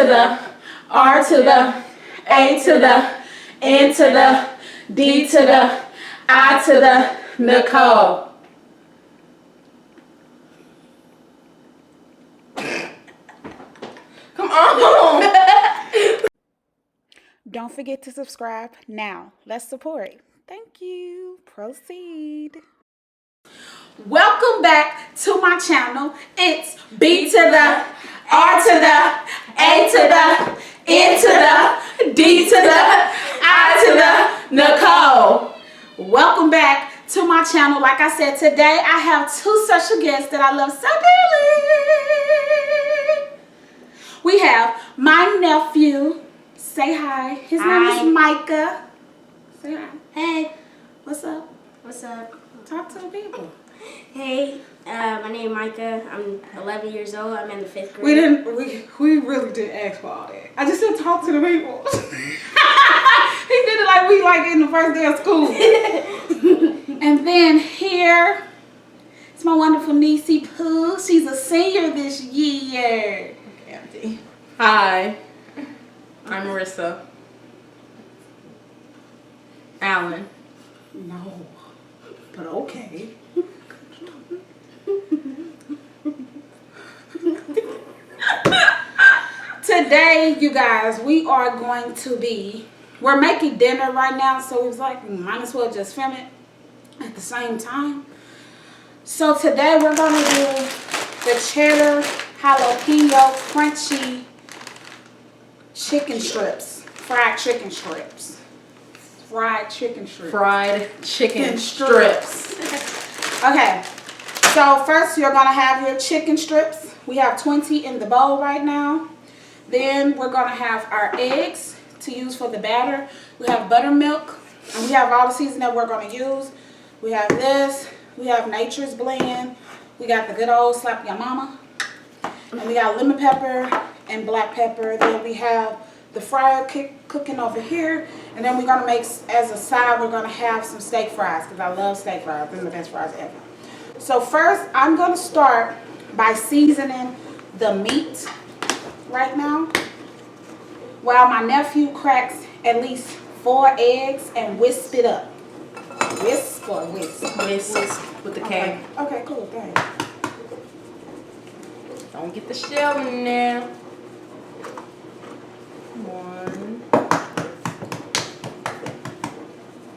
the R to the A to the N to the D to the I to the Nicole. Come on. Don't forget to subscribe now. Let's support. Thank you. Proceed. Welcome back to my channel. It's B to the R to the A to the N to the D to the I to the Nicole. Welcome back to my channel. Like I said, today I have two special guests that I love so dearly. We have my nephew. Say hi. His name is Micah. Say hi. Hey. What's up? What's up? Talk to the people. Hey, my name is Micah. I'm 11 years old. I'm in the 5th grade. We really didn't ask for all that. I just said talk to the people. He did it like we like in the first day of school. And then here, it's my wonderful niecey Pooh. She's a senior this year. Okay, Auntie. Hi, I'm Marissa. Alan. No, but okay. Today, you guys, we're making dinner right now, so it was like, we might as well just film it at the same time. So today, we're going to do the cheddar jalapeno crunchy chicken strips, fried chicken strips. Fried chicken strips. Okay, so first you're going to have your chicken strips. We have 20 in the bowl right now. Then we're going to have our eggs to use for the batter. We have buttermilk, and we have all the seasoning that we're going to use. We have this. We have Nature's Blend. We got the good old Slap Your Mama. And we got lemon pepper and black pepper. Then we have the fryer cooking over here. And then we're going to make, as a side, we're going to have some steak fries, because I love steak fries. These are the best fries ever. So first, I'm going to start by seasoning the meat right now, while my nephew cracks at least 4 eggs and wisp it up. Wisp or whisk? Whisk with the K. Okay, cool, thanks. Don't get the shell in there. 1.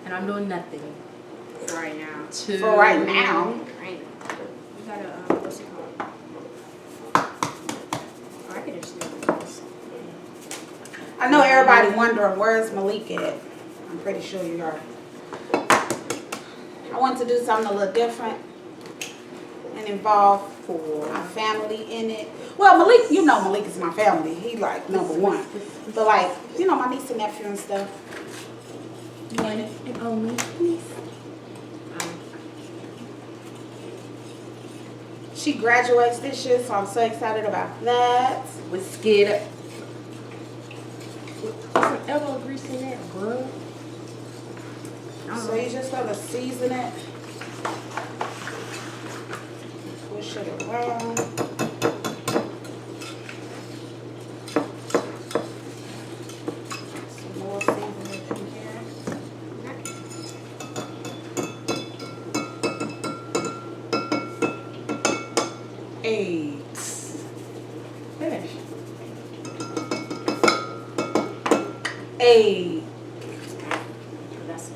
And I'm doing nothing. For right now. 2. For right now. Right. You gotta, what's it called? Oh, I could just do this. I know everybody wondering, where's Malik at? I'm pretty sure you are. I want to do something a little different and involve my family in it. Well, Malik, you know Malik is my family. He like #1. But like, you know, my niece and nephew and stuff. You want it? And only. She graduates this year, so I'm so excited about that. Whisk it up. Put some elbow grease in that, bro. So you just gotta season it. Push it around. Some more seasoning in here. Eggs. Finish. Eggs. That's it.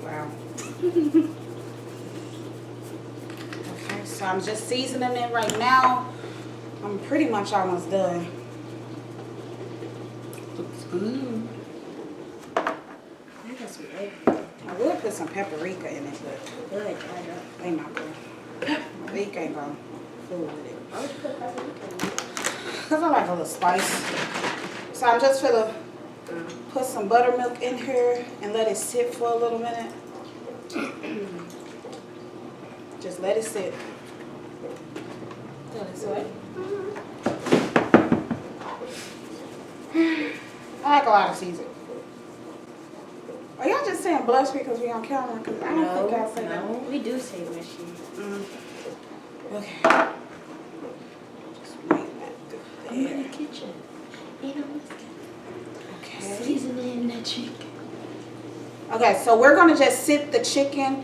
Wow. Okay, so I'm just seasoning it right now. I'm pretty much almost done. Looks good. I got some egg. I would put some paprika in it, but Good, they not good. Paprika ain't gonna fool with it. I would put paprika in it. Because I like a little spice. So I'm just gonna put some buttermilk in here and let it sit for a little minute. Just let it sit. Till it's wet. I like a lot of seasoning. Are y'all just saying blush because we on camera? Because I don't think y'all say that. No, we do say mushy. Okay. Just wait that through I'm in the kitchen. And I'm Okay. seasoning the chicken. Okay, so we're gonna just sit the chicken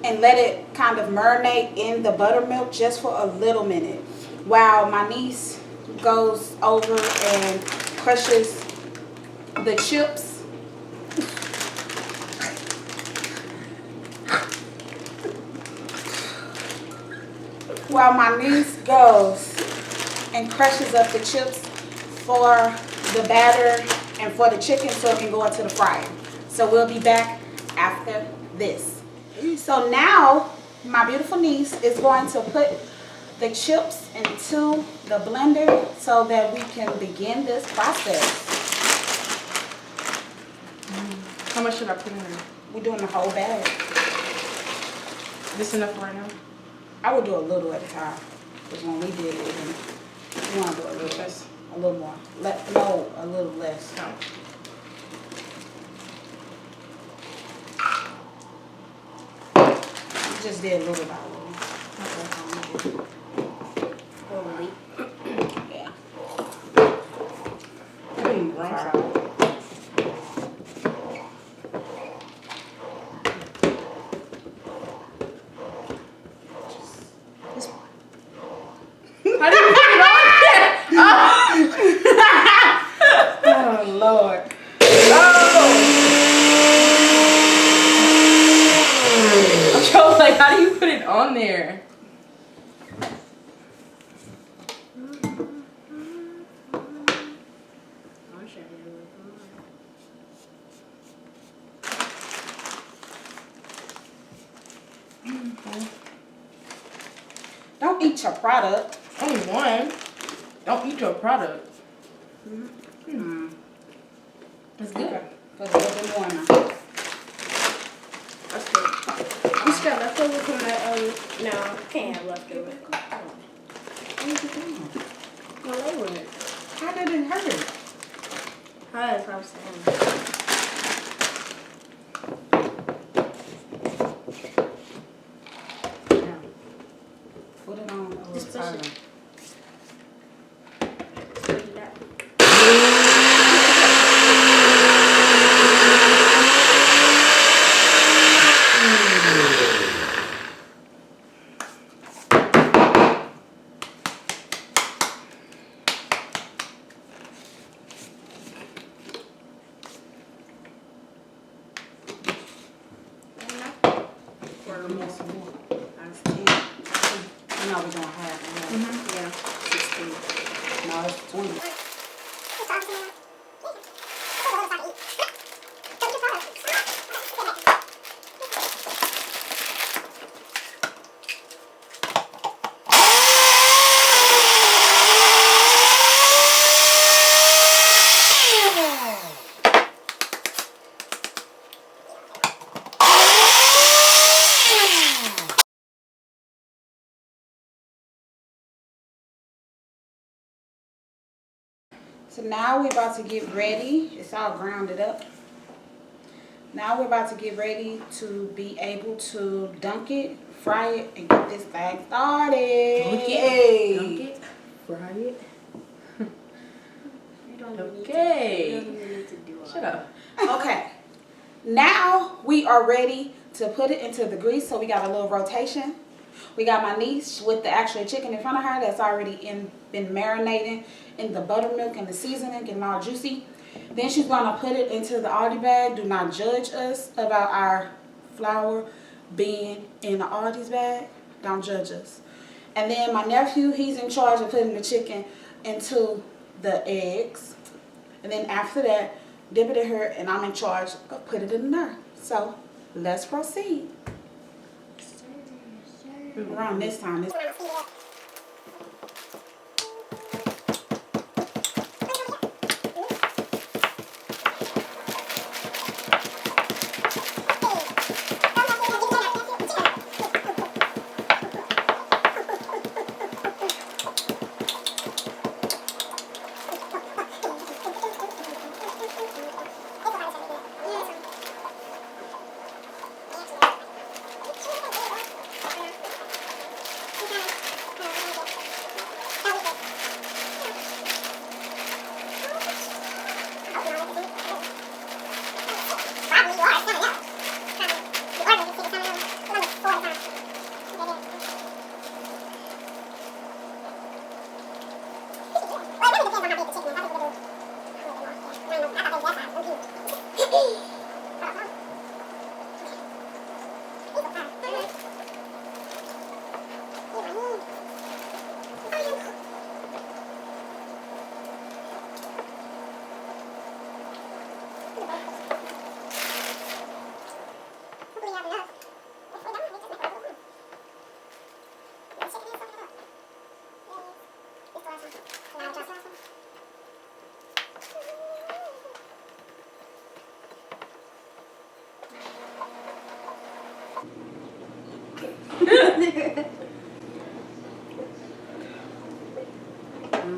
and let it kind of marinate in the buttermilk just for a little minute while my niece goes over and crushes the chips. While my niece goes and crushes up the chips for the batter and for the chicken so it can go into the fryer. So we'll be back after this. So now my beautiful niece is going to put the chips into the blender so that we can begin this process. How much should I put in there? We're doing the whole bag. This enough right now? I would do a little at a time. Because when we did it, we want to do a little less. A little more. No, a little less. No. We just did a little by little. Holy. Yeah. Wrong. How do you put it on there? Oh, Lord. I'm trying, like, how do you put it on there? I'll show you. Don't eat your product. Only one. Don't eat your product. That's good. Put a little bit more now. That's good. You still got leftover from that, no, can't have leftover. What are you doing? No, they wouldn't. How did it hurt? That's what I'm saying. Yeah. Put it on a little Just push tighter. it. Like that. Or more some more. That's 10. No, we're doing half. Yeah, 16. No, it's 20. So now we're about to get ready. It's all grounded up. Now we're about to get ready to be able to dunk it, fry it, and get this thing started. Dunk it. Hey. Dunk it. Fry it. You don't even need to, Okay. you don't even need to do all Shut that. up. Okay. Now we are ready to put it into the grease. So we got a little rotation. We got my niece with the actual chicken in front of her that's already been marinating in the buttermilk and the seasoning, getting all juicy. Then she's gonna put it into the Aldi bag. Do not judge us about our flour being in the Aldi's bag. Don't judge us. And then my nephew, he's in charge of putting the chicken into the eggs. And then after that, dip it in her, and I'm in charge of putting it in there. So let's proceed. Around this time, it's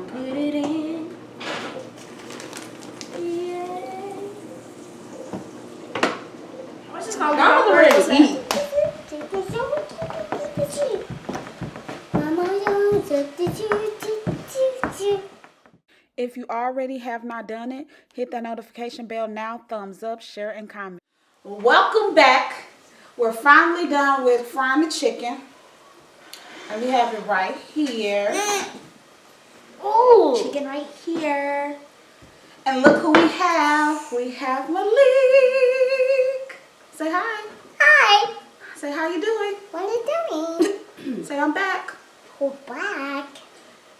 Put it in. Yeah. What's this called? I'm ready to eat. If you already have not done it, hit that notification bell now, thumbs up, share, and comment. Welcome back. We're finally done with frying the chicken. And we have it right here. Oh, chicken right here. And look who we have. We have Malik. Say hi. Hi. Say how you doing. What are you doing? Say I'm back. Go back.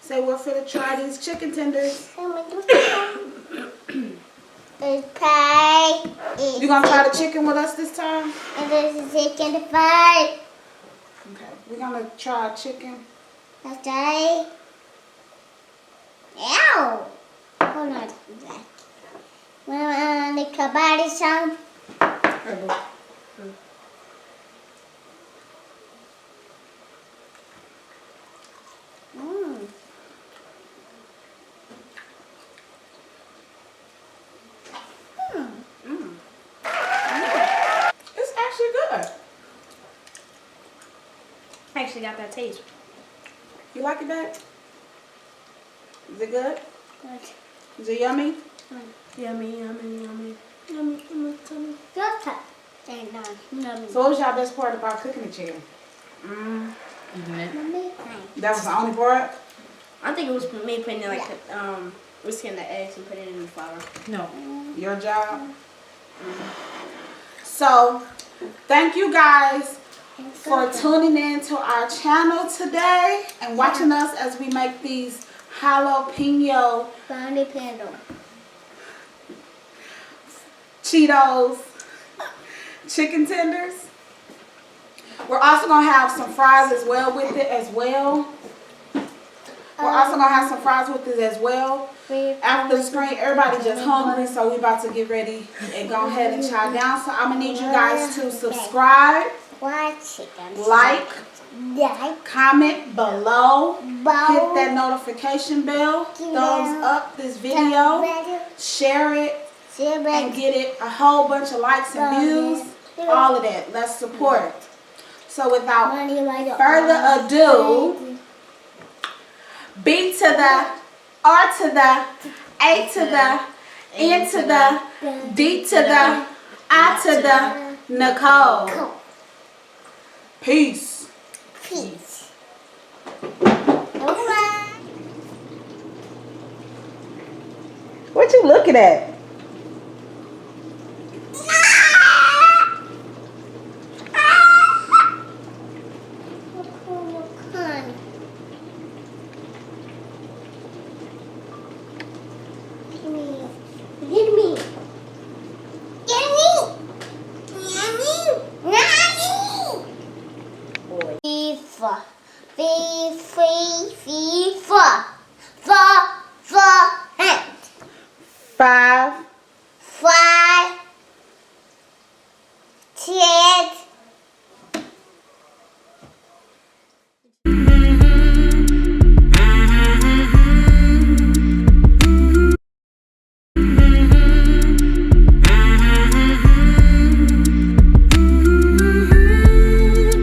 Say we're finna try these chicken tenders. It's pie. You gonna try the chicken with us this time? And there's a chicken pie. Okay. We're gonna try chicken. Okay. Ow. Hold on. The kabaddi song. It's actually good. I actually got that taste. You like it, babe? Is it good? Good. Is it yummy? Yummy, yummy, yummy. Yummy, yummy, yummy. Good cut. Yummy. So what was y'all best part about cooking the chicken? Yummy. That was the only part? I think it was me putting in like whisking the eggs and putting it in the flour. No. Your job? So, thank you guys for tuning in to our channel today and watching us as we make these jalapeno Cheetos chicken tenders. We're also going to have some fries as well with it as well. We're also going to have some fries with it as well. After the screen, everybody just hungry, so we about to get ready and go ahead and chow down. So I'm going to need you guys to subscribe, like, comment below, hit that notification bell, thumbs up this video, share it, and get it a whole bunch of likes and views, all of that. Let's support it. So without further ado, B to the R to the A to the N to the D to the I to the Nicole. Peace. Peace. What you looking at? Five, 10.